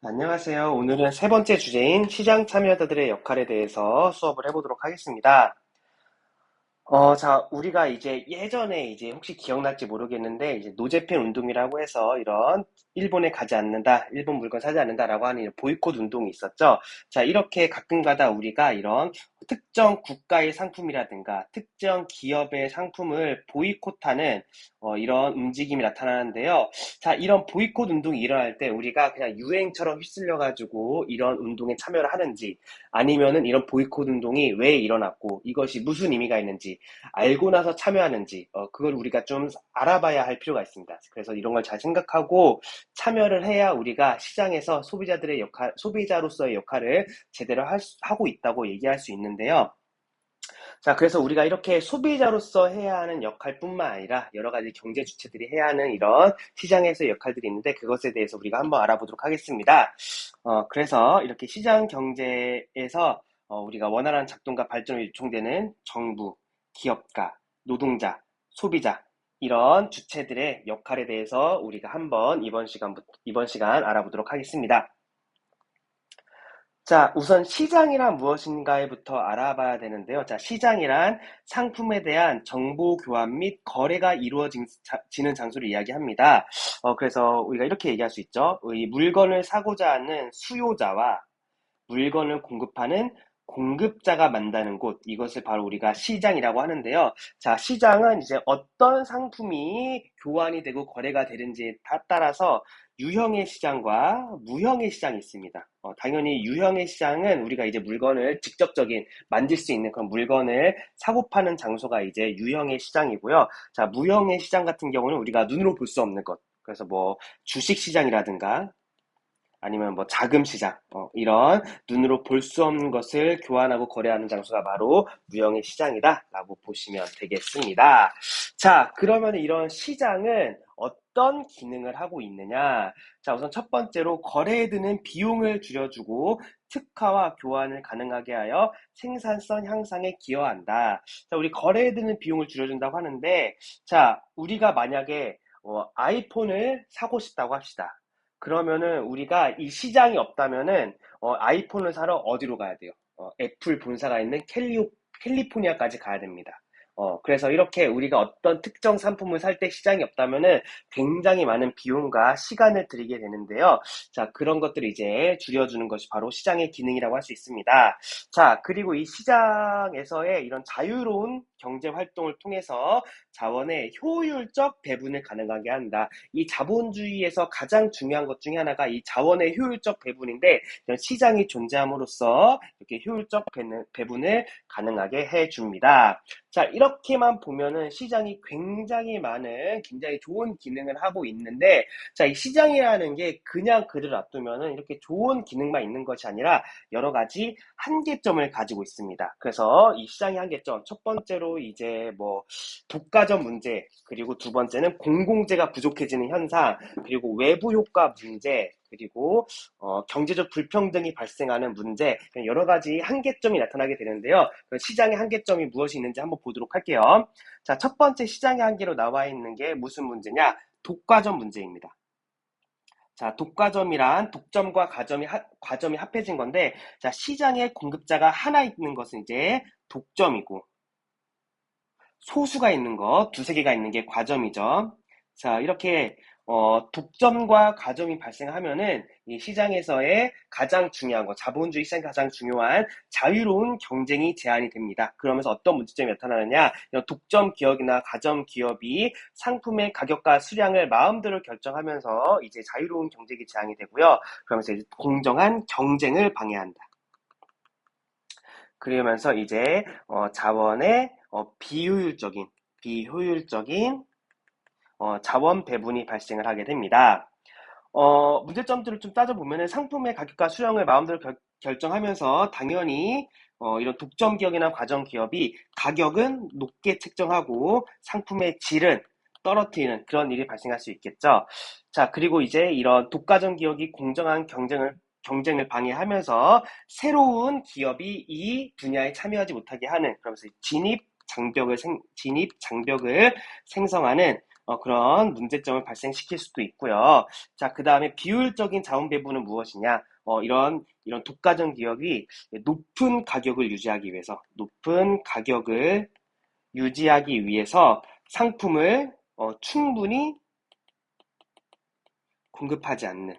안녕하세요. 오늘은 세 번째 주제인 시장 참여자들의 역할에 대해서 수업을 해보도록 하겠습니다. 자, 우리가 이제 예전에 이제 혹시 기억날지 모르겠는데, 이제 노제팬 운동이라고 해서 이런 일본에 가지 않는다, 일본 물건 사지 않는다라고 하는 이런 보이콧 운동이 있었죠. 자, 이렇게 가끔가다 우리가 이런 특정 국가의 상품이라든가 특정 기업의 상품을 보이콧하는 이런 움직임이 나타나는데요. 자, 이런 보이콧 운동이 일어날 때 우리가 그냥 유행처럼 휩쓸려가지고 이런 운동에 참여를 하는지, 아니면은 이런 보이콧 운동이 왜 일어났고 이것이 무슨 의미가 있는지 알고 나서 참여하는지 그걸 우리가 좀 알아봐야 할 필요가 있습니다. 그래서 이런 걸 잘 생각하고 참여를 해야 우리가 시장에서 소비자들의 역할, 소비자로서의 역할을 제대로 하고 있다고 얘기할 수 있는데요. 자, 그래서 우리가 이렇게 소비자로서 해야 하는 역할뿐만 아니라 여러 가지 경제 주체들이 해야 하는 이런 시장에서의 역할들이 있는데 그것에 대해서 우리가 한번 알아보도록 하겠습니다. 그래서 이렇게 시장 경제에서 우리가 원활한 작동과 발전을 요청되는 정부, 기업가, 노동자, 소비자 이런 주체들의 역할에 대해서 우리가 한번 이번 시간 알아보도록 하겠습니다. 자, 우선 시장이란 무엇인가부터 알아봐야 되는데요. 자, 시장이란 상품에 대한 정보 교환 및 거래가 이루어지는 장소를 이야기합니다. 그래서 우리가 이렇게 얘기할 수 있죠. 이 물건을 사고자 하는 수요자와 물건을 공급하는 공급자가 만나는 곳, 이것을 바로 우리가 시장이라고 하는데요. 자, 시장은 이제 어떤 상품이 교환이 되고 거래가 되는지에 따라서 유형의 시장과 무형의 시장이 있습니다. 당연히 유형의 시장은 우리가 이제 물건을 직접적인 만질 수 있는 그런 물건을 사고 파는 장소가 이제 유형의 시장이고요. 자, 무형의 시장 같은 경우는 우리가 눈으로 볼 수 없는 것. 그래서 뭐 주식 시장이라든가 아니면 뭐 자금 시장, 이런 눈으로 볼 수 없는 것을 교환하고 거래하는 장소가 바로 무형의 시장이다라고 보시면 되겠습니다. 자, 그러면 이런 시장은 어떤 기능을 하고 있느냐? 자, 우선 첫 번째로 거래에 드는 비용을 줄여주고 특화와 교환을 가능하게 하여 생산성 향상에 기여한다. 자, 우리 거래에 드는 비용을 줄여준다고 하는데, 자, 우리가 만약에 아이폰을 사고 싶다고 합시다. 그러면은 우리가 이 시장이 없다면은 아이폰을 사러 어디로 가야 돼요? 애플 본사가 있는 캘리포니아까지 가야 됩니다. 그래서 이렇게 우리가 어떤 특정 상품을 살 때 시장이 없다면은 굉장히 많은 비용과 시간을 들이게 되는데요. 자, 그런 것들을 이제 줄여주는 것이 바로 시장의 기능이라고 할 수 있습니다. 자, 그리고 이 시장에서의 이런 자유로운 경제 활동을 통해서 자원의 효율적 배분을 가능하게 한다. 이 자본주의에서 가장 중요한 것 중에 하나가 이 자원의 효율적 배분인데 이런 시장이 존재함으로써 이렇게 효율적 배분을 가능하게 해줍니다. 자, 이렇게만 보면은 시장이 굉장히 많은 굉장히 좋은 기능을 하고 있는데 자, 이 시장이라는 게 그냥 그를 놔두면은 이렇게 좋은 기능만 있는 것이 아니라 여러 가지 한계점을 가지고 있습니다. 그래서 이 시장의 한계점, 첫 번째로 이제 뭐 독과점 문제, 그리고 두 번째는 공공재가 부족해지는 현상, 그리고 외부 효과 문제, 그리고 경제적 불평등이 발생하는 문제, 여러 가지 한계점이 나타나게 되는데요. 시장의 한계점이 무엇이 있는지 한번 보도록 할게요. 자, 첫 번째 시장의 한계로 나와 있는 게 무슨 문제냐? 독과점 문제입니다. 자, 독과점이란 독점과 과점이 합해진 건데, 자, 시장에 공급자가 하나 있는 것은 이제 독점이고, 소수가 있는 것, 두세 개가 있는 게 과점이죠. 자, 이렇게 독점과 과점이 발생하면은 이 시장에서의 가장 중요한 것, 자본주의 시장의 가장 중요한 자유로운 경쟁이 제한이 됩니다. 그러면서 어떤 문제점이 나타나느냐? 이런 독점 기업이나 가점 기업이 상품의 가격과 수량을 마음대로 결정하면서 이제 자유로운 경쟁이 제한이 되고요. 그러면서 이제 공정한 경쟁을 방해한다. 그러면서 이제 자원의 비효율적인 자원 배분이 발생을 하게 됩니다. 문제점들을 좀 따져보면은 상품의 가격과 수량을 마음대로 결정하면서 당연히 이런 독점 기업이나 과점 기업이 가격은 높게 책정하고 상품의 질은 떨어뜨리는 그런 일이 발생할 수 있겠죠. 자, 그리고 이제 이런 독과점 기업이 공정한 경쟁을 방해하면서 새로운 기업이 이 분야에 참여하지 못하게 하는 그러면서 진입 장벽을 생성하는 그런 문제점을 발생시킬 수도 있고요. 자, 그 다음에 비효율적인 자원 배분은 무엇이냐? 이런 독과점 기업이 높은 가격을 유지하기 위해서 상품을 충분히 공급하지 않는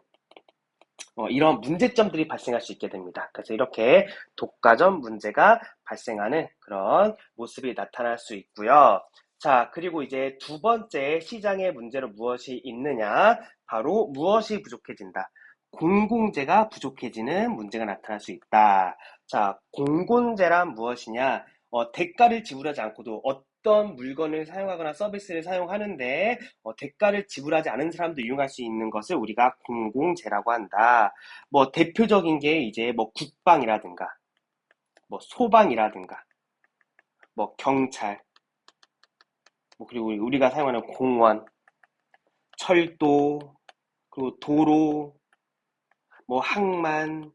이런 문제점들이 발생할 수 있게 됩니다. 그래서 이렇게 독과점 문제가 발생하는 그런 모습이 나타날 수 있고요. 자, 그리고 이제 두 번째 시장의 문제로 무엇이 있느냐? 바로 무엇이 부족해진다. 공공재가 부족해지는 문제가 나타날 수 있다. 자, 공공재란 무엇이냐? 대가를 지불하지 않고도 어떤 물건을 사용하거나 서비스를 사용하는데 대가를 지불하지 않은 사람도 이용할 수 있는 것을 우리가 공공재라고 한다. 뭐 대표적인 게 이제 뭐 국방이라든가 뭐 소방이라든가 뭐 경찰 뭐 그리고 우리가 사용하는 공원, 철도, 그리고 도로, 뭐 항만,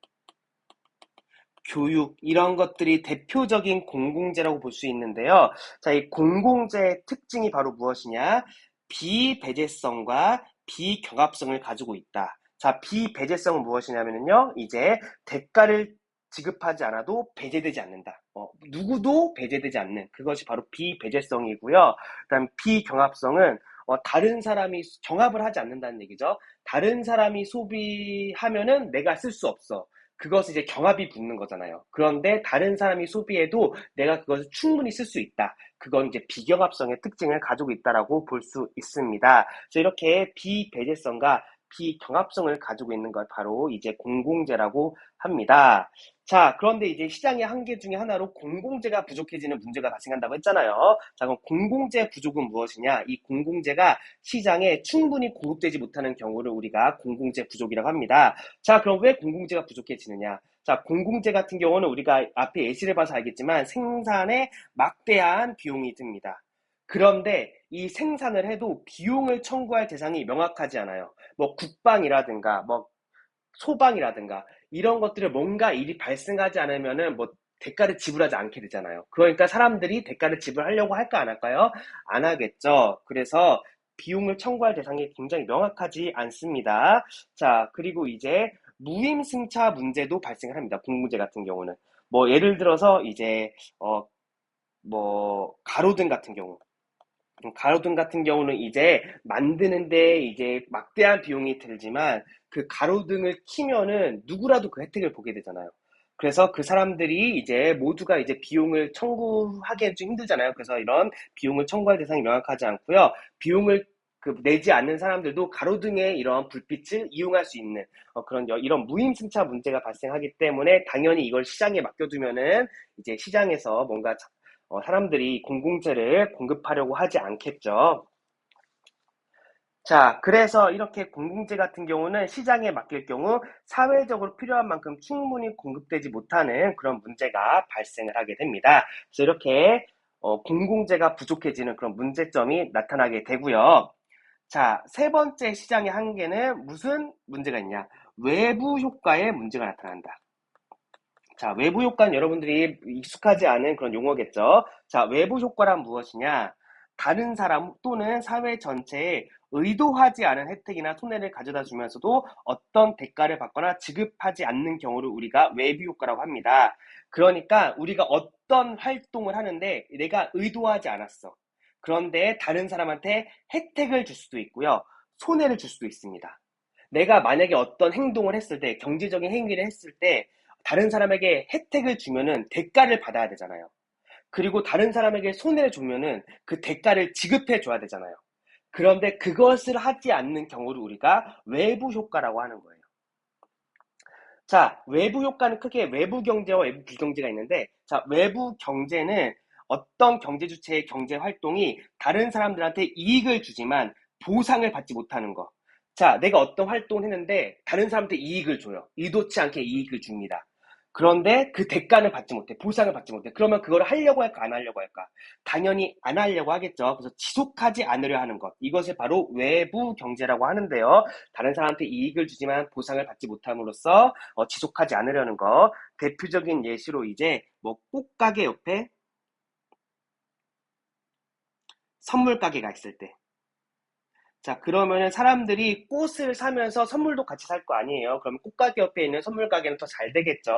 교육 이런 것들이 대표적인 공공재라고 볼 수 있는데요. 자, 이 공공재의 특징이 바로 무엇이냐? 비배제성과 비경합성을 가지고 있다. 자, 비배제성은 무엇이냐면요. 이제 대가를 지급하지 않아도 배제되지 않는다. 누구도 배제되지 않는 그것이 바로 비배제성이고요. 그다음 비경합성은 다른 사람이 경합을 하지 않는다는 얘기죠. 다른 사람이 소비하면은 내가 쓸 수 없어. 그것을 이제 경합이 붙는 거잖아요. 그런데 다른 사람이 소비해도 내가 그것을 충분히 쓸 수 있다. 그건 이제 비경합성의 특징을 가지고 있다라고 볼 수 있습니다. 그래서 이렇게 비배제성과 비경합성을 가지고 있는 걸 바로 이제 공공재라고 합니다. 자, 그런데 이제 시장의 한계 중에 하나로 공공재가 부족해지는 문제가 발생한다고 했잖아요. 자, 그럼 공공재 부족은 무엇이냐? 이 공공재가 시장에 충분히 공급되지 못하는 경우를 우리가 공공재 부족이라고 합니다. 자, 그럼 왜 공공재가 부족해지느냐? 자, 공공재 같은 경우는 우리가 앞에 예시를 봐서 알겠지만 생산에 막대한 비용이 듭니다. 그런데 이 생산을 해도 비용을 청구할 대상이 명확하지 않아요. 뭐 국방이라든가 뭐 소방이라든가 이런 것들을 뭔가 일이 발생하지 않으면은 뭐 대가를 지불하지 않게 되잖아요. 그러니까 사람들이 대가를 지불하려고 할까 안 할까요? 안 하겠죠. 그래서 비용을 청구할 대상이 굉장히 명확하지 않습니다. 자, 그리고 이제 무임승차 문제도 발생을 합니다. 공공재 같은 경우는. 뭐 예를 들어서 이제 뭐 가로등 같은 경우 가로등 같은 경우는 이제 만드는데 이제 막대한 비용이 들지만 그 가로등을 키면은 누구라도 그 혜택을 보게 되잖아요. 그래서 그 사람들이 이제 모두가 이제 비용을 청구하기엔 좀 힘들잖아요. 그래서 이런 비용을 청구할 대상이 명확하지 않고요. 비용을 내지 않는 사람들도 가로등의 이런 불빛을 이용할 수 있는 그런 이런 무임승차 문제가 발생하기 때문에 당연히 이걸 시장에 맡겨두면은 이제 시장에서 뭔가 사람들이 공공재를 공급하려고 하지 않겠죠. 자, 그래서 이렇게 공공재 같은 경우는 시장에 맡길 경우 사회적으로 필요한 만큼 충분히 공급되지 못하는 그런 문제가 발생을 하게 됩니다. 그래서 이렇게 공공재가 부족해지는 그런 문제점이 나타나게 되고요. 자, 세 번째 시장의 한계는 무슨 문제가 있냐? 외부 효과의 문제가 나타난다. 자, 외부 효과는 여러분들이 익숙하지 않은 그런 용어겠죠. 자, 외부 효과란 무엇이냐? 다른 사람 또는 사회 전체에 의도하지 않은 혜택이나 손해를 가져다 주면서도 어떤 대가를 받거나 지급하지 않는 경우를 우리가 외부 효과라고 합니다. 그러니까 우리가 어떤 활동을 하는데 내가 의도하지 않았어. 그런데 다른 사람한테 혜택을 줄 수도 있고요. 손해를 줄 수도 있습니다. 내가 만약에 어떤 행동을 했을 때, 경제적인 행위를 했을 때 다른 사람에게 혜택을 주면은 대가를 받아야 되잖아요. 그리고 다른 사람에게 손해를 주면은 그 대가를 지급해 줘야 되잖아요. 그런데 그것을 하지 않는 경우를 우리가 외부 효과라고 하는 거예요. 자, 외부 효과는 크게 외부 경제와 외부 비경제가 있는데, 자, 외부 경제는 어떤 경제 주체의 경제 활동이 다른 사람들한테 이익을 주지만 보상을 받지 못하는 거. 자, 내가 어떤 활동을 했는데 다른 사람한테 이익을 줘요. 의도치 않게 이익을 줍니다. 그런데 그 대가는 받지 못해. 보상을 받지 못해. 그러면 그걸 하려고 할까, 안 하려고 할까? 당연히 안 하려고 하겠죠. 그래서 지속하지 않으려 하는 것. 이것을 바로 외부 경제라고 하는데요. 다른 사람한테 이익을 주지만 보상을 받지 못함으로써 지속하지 않으려는 거. 대표적인 예시로 이제 뭐 꽃가게 옆에 선물 가게가 있을 때 자, 그러면은 사람들이 꽃을 사면서 선물도 같이 살 거 아니에요. 그럼 꽃가게 옆에 있는 선물 가게는 더 잘 되겠죠.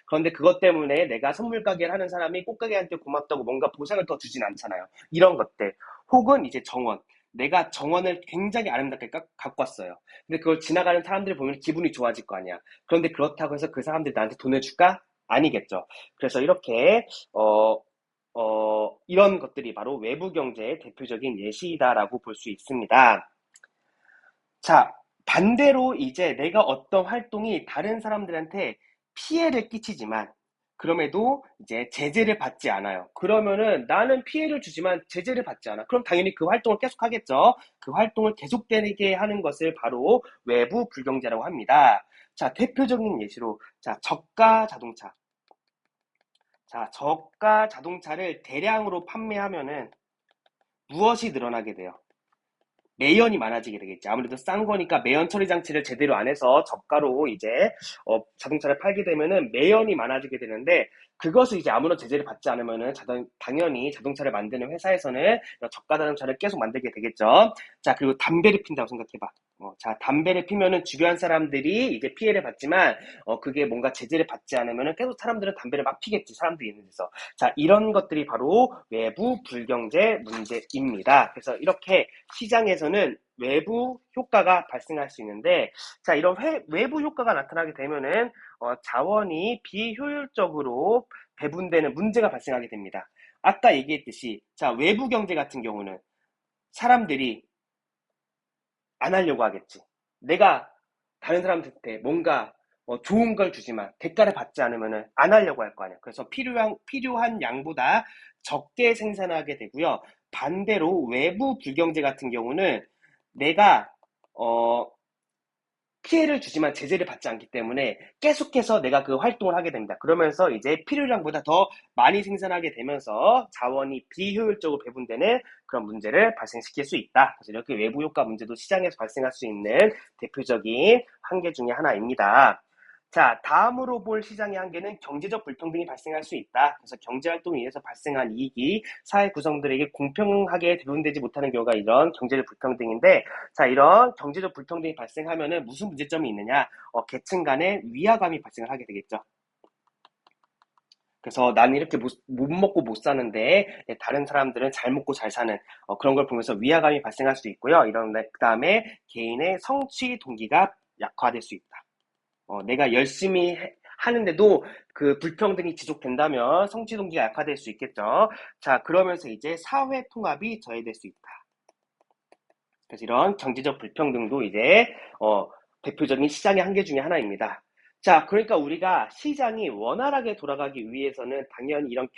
그런데 그것 때문에 내가 선물 가게를 하는 사람이 꽃가게한테 고맙다고 뭔가 보상을 더 주진 않잖아요. 이런 것들. 혹은 이제 정원. 내가 정원을 굉장히 아름답게 갖고 왔어요. 근데 그걸 지나가는 사람들이 보면 기분이 좋아질 거 아니야. 그런데 그렇다고 해서 그 사람들이 나한테 돈을 줄까? 아니겠죠. 그래서 이렇게 이런 것들이 바로 외부 경제의 대표적인 예시다라고 볼 수 있습니다. 자, 반대로 이제 내가 어떤 활동이 다른 사람들한테 피해를 끼치지만, 그럼에도 이제 제재를 받지 않아요. 그러면은 나는 피해를 주지만 제재를 받지 않아. 그럼 당연히 그 활동을 계속 하겠죠. 그 활동을 계속되게 하는 것을 바로 외부 불경제라고 합니다. 자, 대표적인 예시로, 자, 저가 자동차. 자, 저가 자동차를 대량으로 판매하면은 무엇이 늘어나게 돼요? 매연이 많아지게 되겠지. 아무래도 싼 거니까 매연 처리 장치를 제대로 안 해서 저가로 이제 자동차를 팔게 되면은 매연이 많아지게 되는데, 그것을 이제 아무런 제재를 받지 않으면은 당연히 자동차를 만드는 회사에서는 이런 저가 자동차를 계속 만들게 되겠죠. 자, 그리고 담배를 핀다고 생각해봐. 자, 담배를 피면은 주변 사람들이 이제 피해를 받지만, 그게 뭔가 제재를 받지 않으면은 계속 사람들은 담배를 막 피겠지. 사람들이 있는 데서. 자, 이런 것들이 바로 외부 불경제 문제입니다. 그래서 이렇게 시장에서는 외부 효과가 발생할 수 있는데, 자, 이런 외부 효과가 나타나게 되면은 자원이 비효율적으로 배분되는 문제가 발생하게 됩니다. 아까 얘기했듯이, 자, 외부 경제 같은 경우는 사람들이 안 하려고 하겠지. 내가 다른 사람들한테 뭔가 좋은 걸 주지만 대가를 받지 않으면은 안 하려고 할 거 아니야. 그래서 필요한 양보다 적게 생산하게 되고요. 반대로 외부 불경제 같은 경우는 내가 어, 피해를 주지만 제재를 받지 않기 때문에 계속해서 내가 그 활동을 하게 됩니다. 그러면서 이제 필요량보다 더 많이 생산하게 되면서 자원이 비효율적으로 배분되는 그런 문제를 발생시킬 수 있다. 그래서 이렇게 외부 효과 문제도 시장에서 발생할 수 있는 대표적인 한계 중에 하나입니다. 자, 다음으로 볼 시장의 한계는 경제적 불평등이 발생할 수 있다. 그래서 경제활동에 의해서 발생한 이익이 사회 구성들에게 공평하게 배분되지 못하는 경우가 이런 경제적 불평등인데, 자, 이런 경제적 불평등이 발생하면은 무슨 문제점이 있느냐? 계층 간의 위화감이 발생을 하게 되겠죠. 그래서 나는 이렇게 못 먹고 못 사는데 다른 사람들은 잘 먹고 잘 사는 그런 걸 보면서 위화감이 발생할 수 있고요. 그 다음에 개인의 성취 동기가 약화될 수 있다. 내가 열심히 하는데도 그 불평등이 지속된다면 성취 동기가 약화될 수 있겠죠. 자, 그러면서 이제 사회 통합이 저해될 수 있다. 그래서 이런 경제적 불평등도 이제 대표적인 시장의 한계 중에 하나입니다. 자, 그러니까 우리가 시장이 원활하게 돌아가기 위해서는 당연히 이런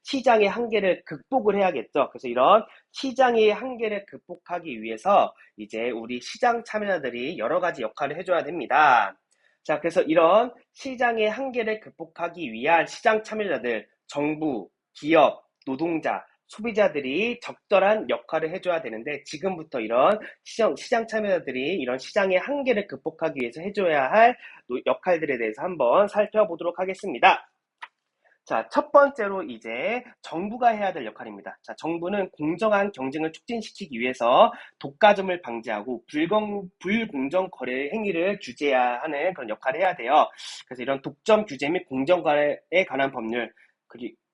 시장의 한계를 극복을 해야겠죠. 그래서 이런 시장의 한계를 극복하기 위해서 이제 우리 시장 참여자들이 여러 가지 역할을 해줘야 됩니다. 자, 그래서 이런 시장의 한계를 극복하기 위한 시장 참여자들, 정부, 기업, 노동자, 소비자들이 적절한 역할을 해줘야 되는데, 지금부터 이런 시장 참여자들이 이런 시장의 한계를 극복하기 위해서 해줘야 할 역할들에 대해서 한번 살펴보도록 하겠습니다. 자, 첫 번째로 이제 정부가 해야 될 역할입니다. 자, 정부는 공정한 경쟁을 촉진시키기 위해서 독과점을 방지하고 불공정 거래 행위를 규제해야 하는 그런 역할을 해야 돼요. 그래서 이런 독점 규제 및 공정 거래에 관한 법률,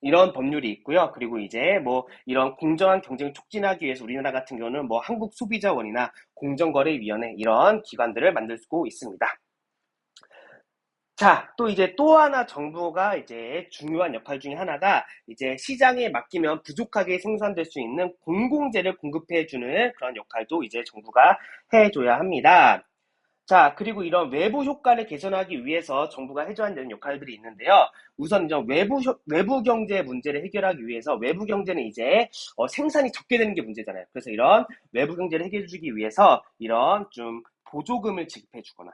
이런 법률이 있고요. 그리고 이제 뭐 이런 공정한 경쟁을 촉진하기 위해서 우리나라 같은 경우는 뭐 한국소비자원이나 공정거래위원회 이런 기관들을 만들고 있습니다. 자, 또 이제 또 하나 정부가 이제 중요한 역할 중에 하나가 이제 시장에 맡기면 부족하게 생산될 수 있는 공공재를 공급해주는 그런 역할도 이제 정부가 해줘야 합니다. 자, 그리고 이런 외부 효과를 개선하기 위해서 정부가 해줘야 되는 역할들이 있는데요. 우선 이제 외부 경제 문제를 해결하기 위해서 외부 경제는 이제 생산이 적게 되는 게 문제잖아요. 그래서 이런 외부 경제를 해결해주기 위해서 이런 좀 보조금을 지급해주거나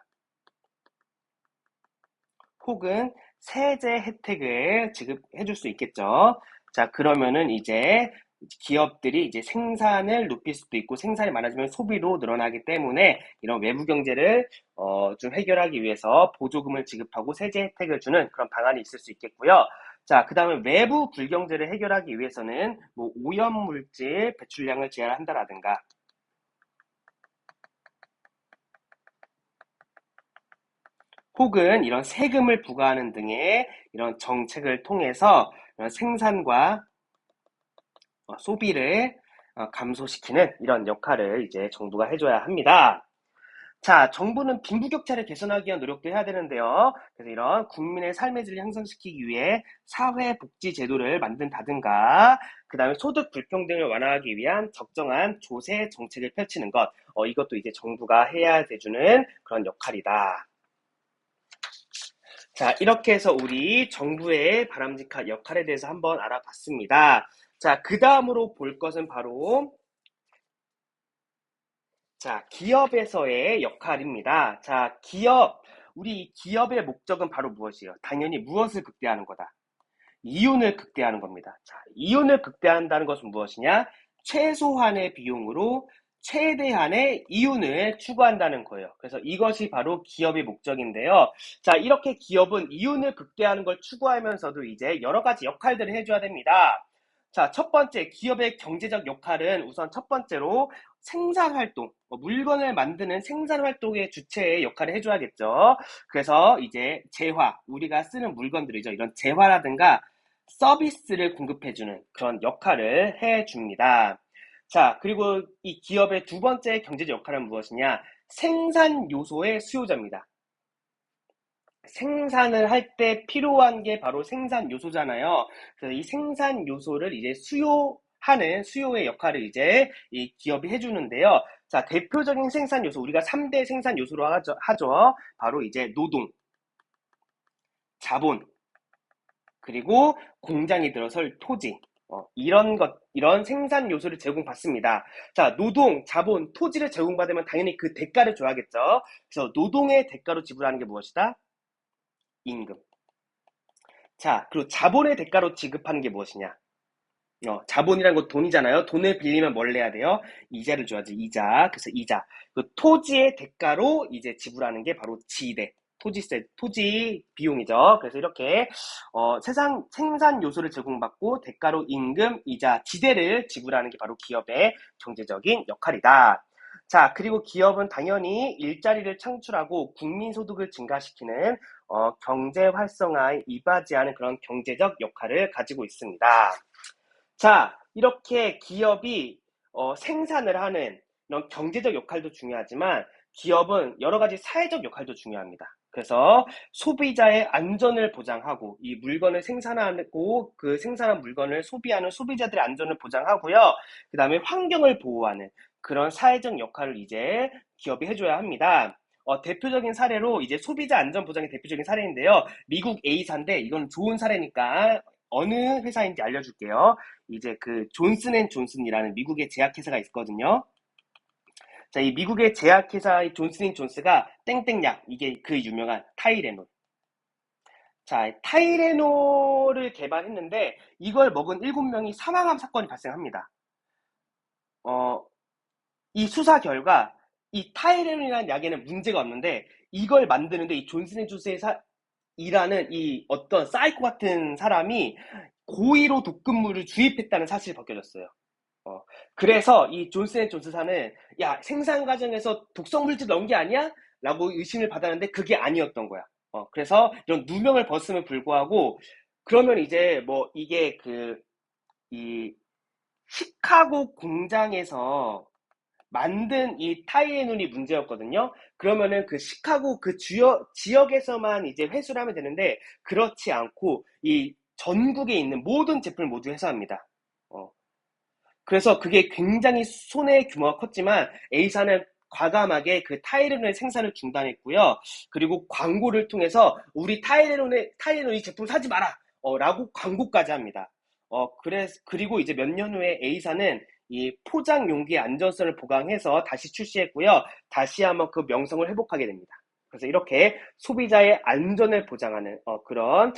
혹은 세제 혜택을 지급해 줄 수 있겠죠. 자, 그러면은 이제 기업들이 이제 생산을 높일 수도 있고 생산이 많아지면 소비도 늘어나기 때문에 이런 외부 경제를 좀 해결하기 위해서 보조금을 지급하고 세제 혜택을 주는 그런 방안이 있을 수 있겠고요. 자, 그 다음에 외부 불경제를 해결하기 위해서는 뭐 오염물질 배출량을 제한한다라든가 혹은 이런 세금을 부과하는 등의 이런 정책을 통해서 이런 생산과 소비를 감소시키는 이런 역할을 이제 정부가 해줘야 합니다. 자, 정부는 빈부격차를 개선하기 위한 노력도 해야 되는데요. 그래서 이런 국민의 삶의 질을 향상시키기 위해 사회복지 제도를 만든다든가, 그 다음에 소득 불평등을 완화하기 위한 적정한 조세 정책을 펼치는 것, 이것도 이제 정부가 해야 돼주는 그런 역할이다. 자, 이렇게 해서 우리 정부의 바람직한 역할에 대해서 한번 알아봤습니다. 자, 그 다음으로 볼 것은 바로 자, 기업에서의 역할입니다. 자, 우리 기업의 목적은 바로 무엇이에요? 당연히 무엇을 극대화하는 거다? 이윤을 극대화하는 겁니다. 자, 이윤을 극대화한다는 것은 무엇이냐? 최소한의 비용으로 최대한의 이윤을 추구한다는 거예요. 그래서 이것이 바로 기업의 목적인데요. 자, 이렇게 기업은 이윤을 극대화하는 걸 추구하면서도 이제 여러 가지 역할들을 해줘야 됩니다. 자, 첫 번째, 기업의 경제적 역할은 우선 첫 번째로 생산활동, 물건을 만드는 생산활동의 주체의 역할을 해줘야겠죠. 그래서 이제 재화, 우리가 쓰는 물건들이죠. 이런 재화라든가 서비스를 공급해주는 그런 역할을 해줍니다. 자, 그리고 이 기업의 두 번째 경제적 역할은 무엇이냐? 생산 요소의 수요자입니다. 생산을 할 때 필요한 게 바로 생산 요소잖아요. 그래서 이 생산 요소를 이제 수요하는 수요의 역할을 이제 이 기업이 해주는데요. 자, 대표적인 생산 요소, 우리가 3대 생산 요소로 하죠. 바로 이제 노동, 자본, 그리고 공장이 들어설 토지, 이런 생산 요소를 제공받습니다. 자, 노동, 자본, 토지를 제공받으면 당연히 그 대가를 줘야겠죠. 그래서 노동의 대가로 지불하는 게 무엇이다? 임금. 자, 그리고 자본의 대가로 지급하는 게 무엇이냐? 자본이라는 건 돈이잖아요. 돈을 빌리면 뭘 내야 돼요? 이자를 줘야지, 이자. 그래서 이자. 그 토지의 대가로 이제 지불하는 게 바로 지대. 토지 비용이죠. 그래서 이렇게, 생산 요소를 제공받고 대가로 임금, 이자, 지대를 지불하는 게 바로 기업의 경제적인 역할이다. 자, 그리고 기업은 당연히 일자리를 창출하고 국민 소득을 증가시키는 경제 활성화에 이바지하는 그런 경제적 역할을 가지고 있습니다. 자, 이렇게 기업이 생산을 하는 이런 경제적 역할도 중요하지만 기업은 여러 가지 사회적 역할도 중요합니다. 그래서 소비자의 안전을 보장하고 이 물건을 생산하고 그 생산한 물건을 소비하는 소비자들의 안전을 보장하고요. 그 다음에 환경을 보호하는 그런 사회적 역할을 이제 기업이 해줘야 합니다. 대표적인 사례로 이제 소비자 안전 보장의 대표적인 사례인데요. 미국 A사인데 이건 좋은 사례니까 어느 회사인지 알려줄게요. 이제 그 존슨앤존슨이라는 미국의 제약회사가 있거든요. 자, 이 미국의 제약회사의 존슨앤존스가 땡땡약, 이게 그 유명한 타이레놀. 자, 타이레놀을 개발했는데 이걸 먹은 7명이 사망한 사건이 발생합니다. 어, 이 수사 결과 이 타이레놀이라는 약에는 문제가 없는데 이걸 만드는데 이 존슨앤존스의 일하는 이 어떤 사이코 같은 사람이 고의로 독극물을 주입했다는 사실이 밝혀졌어요. 어, 그래서 이 존슨앤존슨사는 야, 생산 과정에서 독성 물질 넣은 게 아니야? 라고 의심을 받았는데 그게 아니었던 거야. 그래서 이런 누명을 벗음을 불구하고 그러면 이제 뭐 이게 이 시카고 공장에서 만든 이 타이레놀이 문제였거든요. 그러면은 그 시카고 그 지역에서만 이제 회수를 하면 되는데 그렇지 않고 이 전국에 있는 모든 제품을 모두 회수합니다. 어, 그래서 그게 굉장히 손해 규모가 컸지만 A사는 과감하게 그 타이레놀의 생산을 중단했고요. 그리고 광고를 통해서 우리 타이레놀 이 제품 사지 마라! 라고 광고까지 합니다. 그리고 이제 몇 년 후에 A사는 이 포장 용기의 안전성을 보강해서 다시 출시했고요. 다시 한번 그 명성을 회복하게 됩니다. 그래서 이렇게 소비자의 안전을 보장하는 그런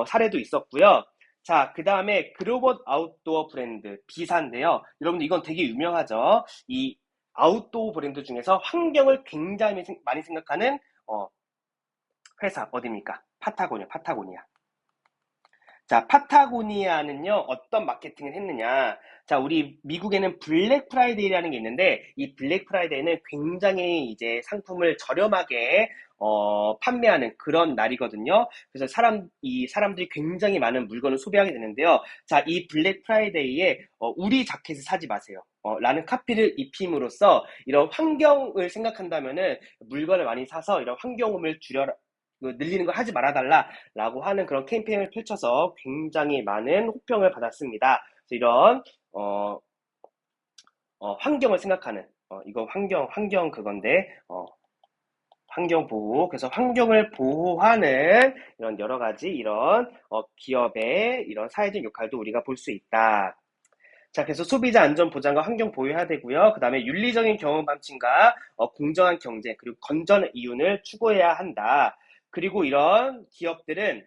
사례도 있었고요. 자, 그 다음에 그로봇 아웃도어 브랜드 B사인데요. 여러분들 이건 되게 유명하죠. 이 아웃도어 브랜드 중에서 환경을 굉장히 많이 생각하는 회사 어디입니까? 파타고니아. 자, 파타고니아는요, 어떤 마케팅을 했느냐. 자, 우리 미국에는 블랙 프라이데이라는 게 있는데, 이 블랙 프라이데이는 굉장히 이제 상품을 저렴하게, 판매하는 그런 날이거든요. 그래서 이 사람들이 굉장히 많은 물건을 소비하게 되는데요. 자, 이 블랙 프라이데이에, 우리 자켓을 사지 마세요. 라는 카피를 입힘으로써 이런 환경을 생각한다면은 물건을 많이 사서 이런 환경오염을 늘리는 걸 하지 말아달라라고 하는 그런 캠페인을 펼쳐서 굉장히 많은 호평을 받았습니다. 그래서 이런 어, 환경을 생각하는 이거 환경 그건데 환경 보호 그래서 환경을 보호하는 이런 여러 가지 이런 기업의 이런 사회적 역할도 우리가 볼 수 있다. 자, 그래서 소비자 안전 보장과 환경 보호해야 되고요. 그 다음에 윤리적인 경험 방침과 공정한 경쟁, 그리고 건전 이윤을 추구해야 한다. 그리고 이런 기업들은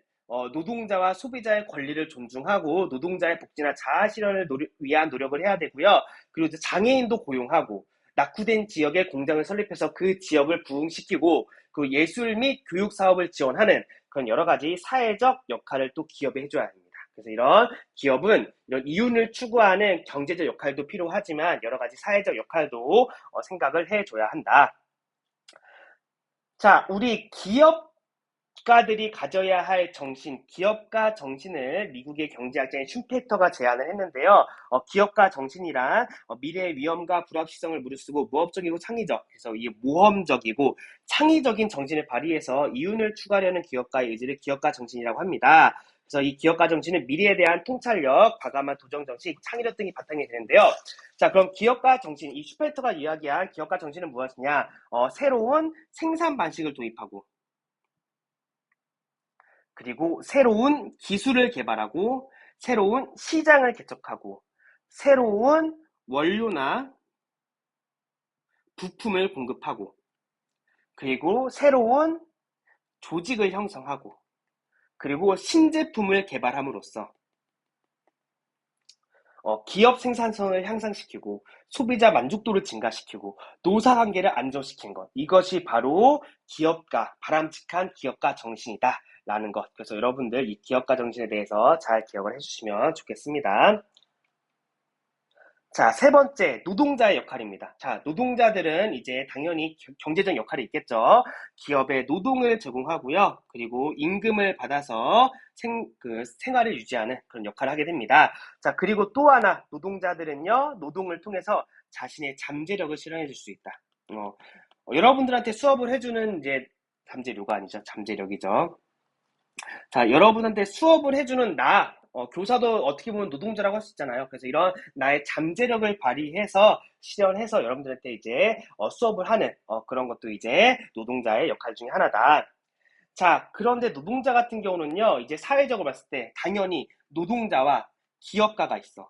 노동자와 소비자의 권리를 존중하고 노동자의 복지나 자아 실현을 위한 노력을 해야 되고요. 그리고 이제 장애인도 고용하고 낙후된 지역에 공장을 설립해서 그 지역을 부흥시키고 그 예술 및 교육 사업을 지원하는 그런 여러 가지 사회적 역할을 또 기업에 해줘야 합니다. 그래서 이런 기업은 이런 이윤을 추구하는 경제적 역할도 필요하지만 여러 가지 사회적 역할도 생각을 해줘야 한다. 자, 우리 기업가들이 가져야 할 정신, 기업가 정신을 미국의 경제학자인 슈페터가 제안을 했는데요. 기업가 정신이란 미래의 위험과 불확실성을 무릅쓰고 모험적이고 창의적, 그래서 이 모험적이고 창의적인 정신을 발휘해서 이윤을 추구하려는 기업가의 의지를 기업가 정신이라고 합니다. 그래서 이 기업가 정신은 미래에 대한 통찰력, 과감한 도전 정신, 창의력 등이 바탕이 되는데요. 자, 그럼 기업가 정신, 이 슈페터가 이야기한 기업가 정신은 무엇이냐? 새로운 생산 방식을 도입하고, 그리고 새로운 기술을 개발하고, 새로운 시장을 개척하고, 새로운 원료나 부품을 공급하고, 그리고 새로운 조직을 형성하고, 그리고 신제품을 개발함으로써 기업 생산성을 향상시키고 소비자 만족도를 증가시키고 노사관계를 안정시킨 것. 이것이 바로 기업가, 바람직한 기업가 정신이다라는 것. 그래서 여러분들 이 기업가 정신에 대해서 잘 기억을 해주시면 좋겠습니다. 자, 세 번째, 노동자의 역할입니다. 자, 노동자들은 이제 당연히 경제적 역할이 있겠죠. 기업에 노동을 제공하고요. 그리고 임금을 받아서 생활을 유지하는 그런 역할을 하게 됩니다. 자, 그리고 또 하나, 노동자들은요, 노동을 통해서 자신의 잠재력을 실현해 줄 수 있다. 여러분들한테 수업을 해주는 이제 잠재료가 아니죠. 잠재력이죠. 자, 여러분한테 수업을 해주는 교사도 어떻게 보면 노동자라고 할 수 있잖아요. 그래서 이런 나의 잠재력을 발휘해서, 실현해서 여러분들한테 이제 수업을 하는 그런 것도 이제 노동자의 역할 중에 하나다. 자, 그런데 노동자 같은 경우는요, 이제 사회적으로 봤을 때 당연히 노동자와 기업가가 있어.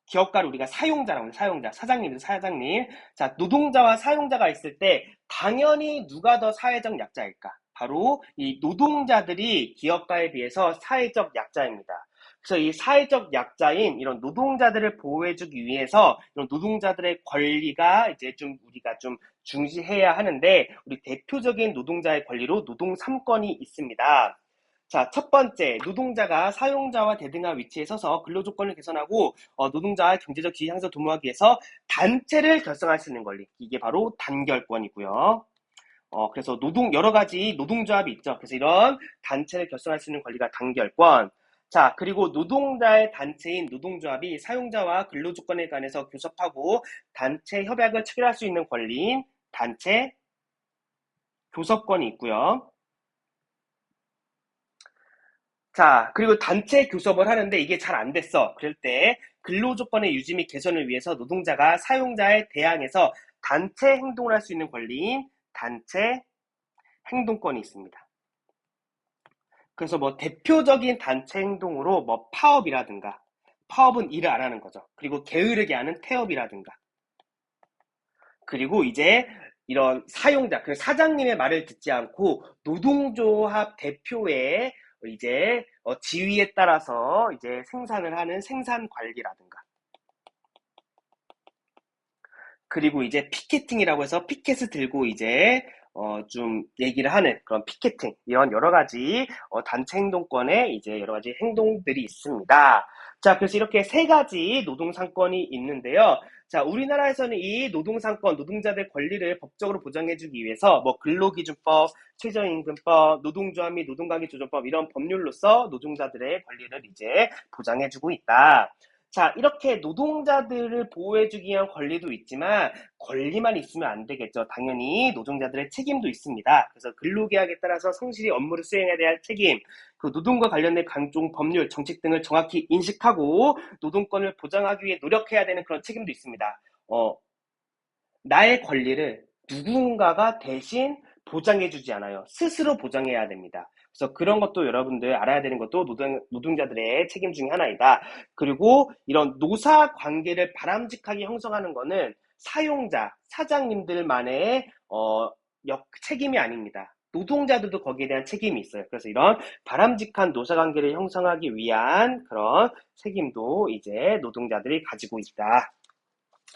기업가를 우리가 사용자라고 해요. 사용자, 사장님, 사장님. 자, 노동자와 사용자가 있을 때 당연히 누가 더 사회적 약자일까? 바로 이 노동자들이 기업가에 비해서 사회적 약자입니다. 그래서 이 사회적 약자인 이런 노동자들을 보호해주기 위해서 이런 노동자들의 권리가 이제 좀 우리가 좀 중시해야 하는데 우리 대표적인 노동자의 권리로 노동 3권이 있습니다. 자, 첫 번째, 노동자가 사용자와 대등한 위치에 서서 근로조건을 개선하고 노동자의 경제적 지위 향상 도모하기 위해서 단체를 결성할 수 있는 권리. 이게 바로 단결권이고요. 그래서 여러 가지 노동조합이 있죠. 그래서 이런 단체를 결성할 수 있는 권리가 단결권. 자, 그리고 노동자의 단체인 노동조합이 사용자와 근로조건에 관해서 교섭하고 단체 협약을 체결할 수 있는 권리인 단체 교섭권이 있고요. 자, 그리고 단체 교섭을 하는데 이게 잘 안 됐어. 그럴 때 근로조건의 유지 및 개선을 위해서 노동자가 사용자에 대항해서 단체 행동을 할 수 있는 권리인 단체 행동권이 있습니다. 그래서 뭐 대표적인 단체 행동으로 뭐 파업이라든가, 파업은 일을 안 하는 거죠. 그리고 게으르게 하는 태업이라든가, 그리고 이제 이런 사용자, 그 사장님의 말을 듣지 않고 노동조합 대표의 이제 지위에 따라서 이제 생산을 하는 생산 관리라든가, 그리고 이제 피켓팅이라고 해서 피켓을 들고 이제 좀 얘기를 하는 그런 피켓팅, 이런 여러 가지 단체 행동권에 이제 여러 가지 행동들이 있습니다. 자, 그래서 이렇게 세 가지 노동상권이 있는데요. 자, 우리나라에서는 이 노동상권, 노동자들 권리를 법적으로 보장해주기 위해서 뭐 근로기준법, 최저임금법, 노동조합 및 노동관계조정법 이런 법률로서 노동자들의 권리를 이제 보장해주고 있다. 자, 이렇게 노동자들을 보호해주기 위한 권리도 있지만 권리만 있으면 안 되겠죠. 당연히 노동자들의 책임도 있습니다. 그래서 근로계약에 따라서 성실히 업무를 수행해야 할 책임, 그 노동과 관련된 각종 법률, 정책 등을 정확히 인식하고 노동권을 보장하기 위해 노력해야 되는 그런 책임도 있습니다. 나의 권리를 누군가가 대신 보장해주지 않아요. 스스로 보장해야 됩니다. 그래서 그런 것도 여러분들 알아야 되는 것도 노동자들의 책임 중에 하나이다. 그리고 이런 노사 관계를 바람직하게 형성하는 것은 사용자, 사장님들만의 책임이 아닙니다. 노동자들도 거기에 대한 책임이 있어요. 그래서 이런 바람직한 노사관계를 형성하기 위한 그런 책임도 이제 노동자들이 가지고 있다.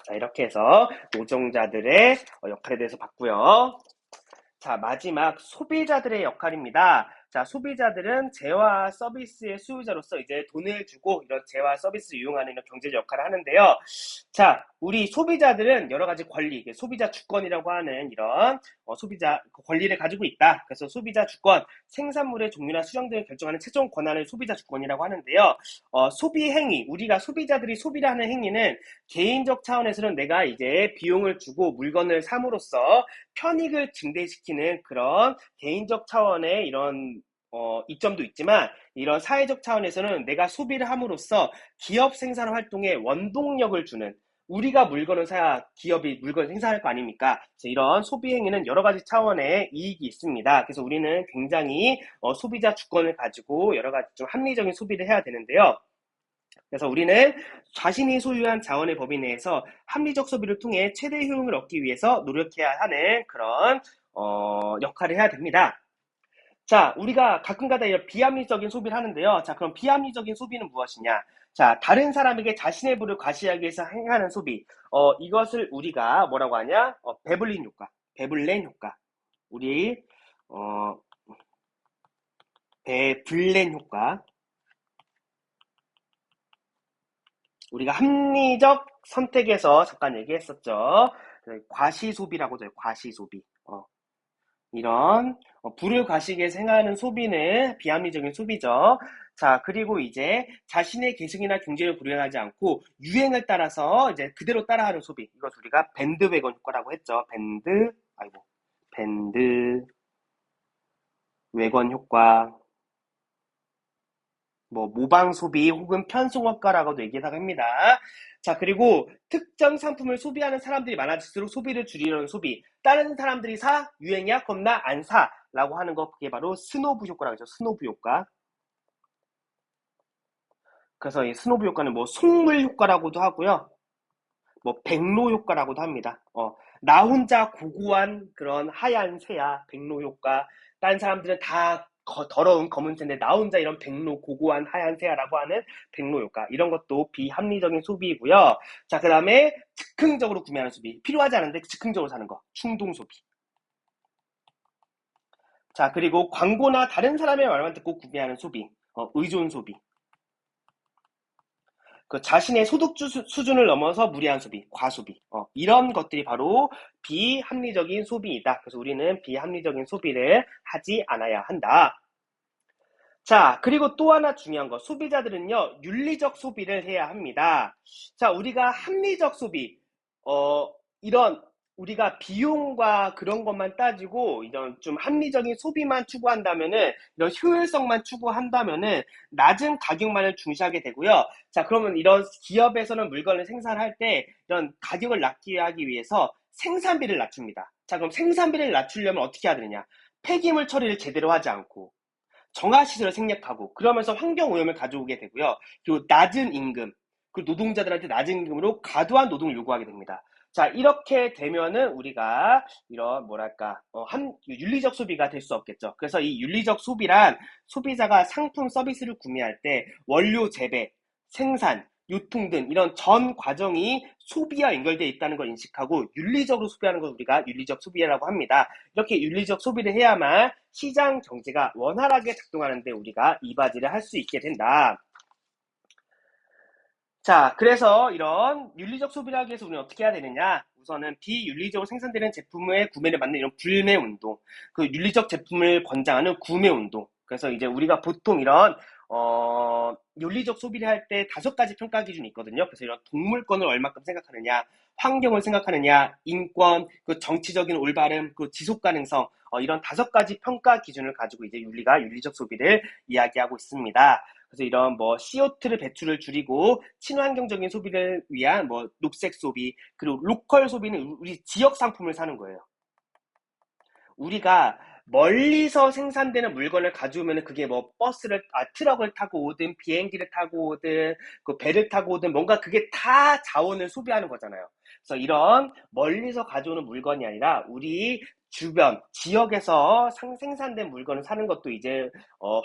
자, 이렇게 해서 노동자들의 역할에 대해서 봤고요. 자, 마지막 소비자들의 역할입니다. 자, 소비자들은 재화 서비스의 수요자로서 이제 돈을 주고 이런 재화 서비스를 이용하는 이런 경제적 역할을 하는데요. 자, 우리 소비자들은 여러 가지 권리, 소비자 주권이라고 하는 이런 소비자 권리를 가지고 있다. 그래서 소비자 주권, 생산물의 종류나 수량 등을 결정하는 최종 권한을 소비자 주권이라고 하는데요. 소비 행위, 우리가 소비자들이 소비를 하는 행위는 개인적 차원에서는 내가 이제 비용을 주고 물건을 삼으로써 편익을 증대시키는 그런 개인적 차원의 이런 이점도 있지만 이런 사회적 차원에서는 내가 소비를 함으로써 기업 생산 활동에 원동력을 주는, 우리가 물건을 사야 기업이 물건을 생산할 거 아닙니까? 그래서 이런 소비 행위는 여러 가지 차원의 이익이 있습니다. 그래서 우리는 굉장히 소비자 주권을 가지고 여러 가지 좀 합리적인 소비를 해야 되는데요. 그래서 우리는 자신이 소유한 자원의 범위 내에서 합리적 소비를 통해 최대 효용을 얻기 위해서 노력해야 하는 그런 역할을 해야 됩니다. 자, 우리가 가끔가다 이런 비합리적인 소비를 하는데요. 자, 그럼 비합리적인 소비는 무엇이냐? 자, 다른 사람에게 자신의 부를 과시하기 위해서 행하는 소비. 이것을 우리가 뭐라고 하냐? 베블린 효과, 베블렌 효과. 우리 베블렌 효과. 우리가 합리적 선택에서 잠깐 얘기했었죠. 과시소비라고 해요. 과시소비. 이런 부를 과시기 위해서 행하는 소비는 비합리적인 소비죠. 자, 그리고 이제 자신의 계승이나 경제를 고려하지 않고 유행을 따라서 이제 그대로 따라하는 소비. 이것 우리가 밴드웨건 효과라고 했죠. 밴드웨건 효과. 뭐 모방 소비 혹은 편승 효과라고도 얘기를 합니다. 자, 그리고 특정 상품을 소비하는 사람들이 많아질수록 소비를 줄이려는 소비. 다른 사람들이 사, 유행이야, 겁나 안 사 라고 하는 거, 그게 바로 스노브 효과라고 하죠. 스노브 효과. 그래서 이 스노브 효과는 뭐 속물 효과라고도 하고요. 뭐 백로 효과라고도 합니다. 나 혼자 고고한 그런 하얀 새야, 백로 효과. 다른 사람들은 다 더러운 검은 새인데 나 혼자 이런 백로 고고한 하얀 새야라고 하는 백로 효과. 이런 것도 비합리적인 소비이고요. 자, 그 다음에 즉흥적으로 구매하는 소비. 필요하지 않은데 즉흥적으로 사는 거. 충동 소비. 자, 그리고 광고나 다른 사람의 말만 듣고 구매하는 소비. 의존 소비. 그 자신의 소득 수준을 넘어서 무리한 소비, 과소비, 이런 것들이 바로 비합리적인 소비이다. 그래서 우리는 비합리적인 소비를 하지 않아야 한다. 자, 그리고 또 하나 중요한 거, 소비자들은요, 윤리적 소비를 해야 합니다. 자, 우리가 합리적 소비, 이런 우리가 비용과 그런 것만 따지고 이런 좀 합리적인 소비만 추구한다면은, 이런 효율성만 추구한다면은 낮은 가격만을 중시하게 되고요. 자, 그러면 이런 기업에서는 물건을 생산할 때 이런 가격을 낮게 하기 위해서 생산비를 낮춥니다. 자, 그럼 생산비를 낮추려면 어떻게 해야 되느냐? 폐기물 처리를 제대로 하지 않고 정화시설을 생략하고 그러면서 환경오염을 가져오게 되고요. 그리고 낮은 임금, 그 노동자들한테 낮은 임금으로 과도한 노동을 요구하게 됩니다. 자, 이렇게 되면은 우리가 이런 뭐랄까 윤리적 소비가 될 수 없겠죠. 그래서 이 윤리적 소비란 소비자가 상품 서비스를 구매할 때 원료 재배, 생산, 유통 등 이런 전 과정이 소비와 연결되어 있다는 걸 인식하고 윤리적으로 소비하는 걸 우리가 윤리적 소비라고 합니다. 이렇게 윤리적 소비를 해야만 시장 경제가 원활하게 작동하는데 우리가 이바지를 할 수 있게 된다. 자, 그래서 이런 윤리적 소비를 하기 위해서 우리는 어떻게 해야 되느냐? 우선은 비윤리적으로 생산되는 제품의 구매를 막는 이런 불매 운동, 그 윤리적 제품을 권장하는 구매 운동. 그래서 이제 우리가 보통 이런 윤리적 소비를 할 때 5가지 평가 기준이 있거든요. 그래서 이런 동물권을 얼마큼 생각하느냐, 환경을 생각하느냐, 인권, 그 정치적인 올바름, 그 지속 가능성, 이런 5가지 평가 기준을 가지고 이제 윤리가 윤리적 소비를 이야기하고 있습니다. 그래서 이런 뭐 CO2를 배출을 줄이고 친환경적인 소비를 위한 뭐 녹색 소비, 그리고 로컬 소비는 우리 지역 상품을 사는 거예요. 우리가 멀리서 생산되는 물건을 가져오면 그게 뭐 트럭을 타고 오든 비행기를 타고 오든 그 배를 타고 오든 뭔가 그게 다 자원을 소비하는 거잖아요. 그래서 이런 멀리서 가져오는 물건이 아니라 우리 주변 지역에서 생산된 물건을 사는 것도 이제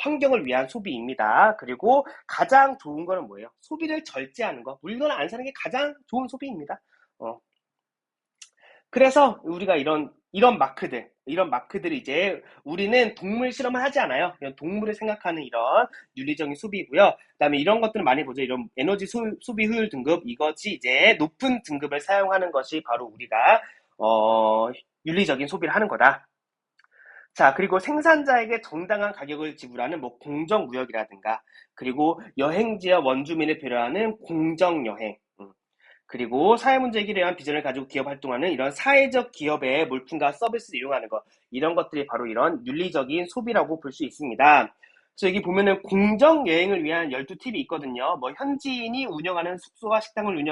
환경을 위한 소비입니다. 그리고 가장 좋은 거는 뭐예요? 소비를 절제하는 거. 물건을 안 사는 게 가장 좋은 소비입니다. 어, 그래서 우리가 이런 마크들이 이제 우리는 동물 실험을 하지 않아요. 이런 동물을 생각하는 이런 윤리적인 소비고요. 그다음에 이런 것들을 많이 보죠. 이런 에너지 소비 효율 등급 이것이 이제 높은 등급을 사용하는 것이 바로 우리가 어, 윤리적인 소비를 하는 거다. 자, 그리고 생산자에게 정당한 가격을 지불하는 뭐 공정무역이라든가, 그리고 여행지와 원주민을 배려하는 공정여행, 그리고 사회 문제 해결에 대한 비전을 가지고 기업 활동하는 이런 사회적 기업의 물품과 서비스를 이용하는 것, 이런 것들이 바로 이런 윤리적인 소비라고 볼 수 있습니다. 그래서 여기 보면은 공정 여행을 위한 12팁이 있거든요. 뭐 현지인이 운영하는 숙소와 식당을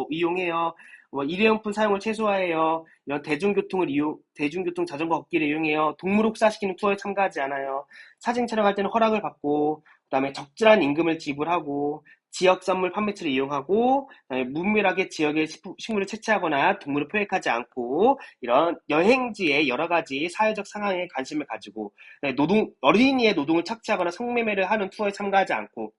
이용해요. 뭐 일회용품 사용을 최소화해요. 이런 대중교통 자전거 걷기를 이용해요. 동물 혹사시키는 투어에 참가하지 않아요. 사진 촬영할 때는 허락을 받고, 그다음에 적절한 임금을 지불하고, 지역 선물 판매처를 이용하고, 무분별하게 지역의 식물을 채취하거나 동물을 포획하지 않고, 이런 여행지의 여러 가지 사회적 상황에 관심을 가지고, 어린이의 노동을 착취하거나 성매매를 하는 투어에 참가하지 않고,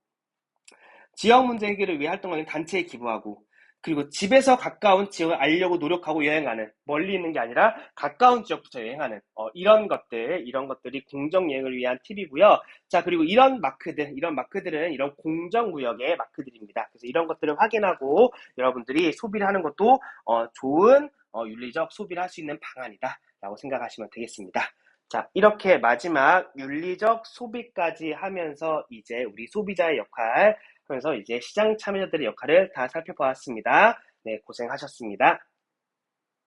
지역 문제 해결을 위해 활동하는 단체에 기부하고, 그리고 집에서 가까운 지역을 알려고 노력하고 여행하는, 멀리 있는 게 아니라 가까운 지역부터 여행하는, 이런 것들이 공정여행을 위한 팁이고요. 자, 그리고 이런 마크들은 이런 공정무역의 마크들입니다. 그래서 이런 것들을 확인하고 여러분들이 소비를 하는 것도 좋은 윤리적 소비를 할 수 있는 방안이다 라고 생각하시면 되겠습니다. 자, 이렇게 마지막 윤리적 소비까지 하면서 이제 우리 소비자의 역할, 그래서 이제 시장 참여자들의 역할을 다 살펴보았습니다. 네, 고생하셨습니다.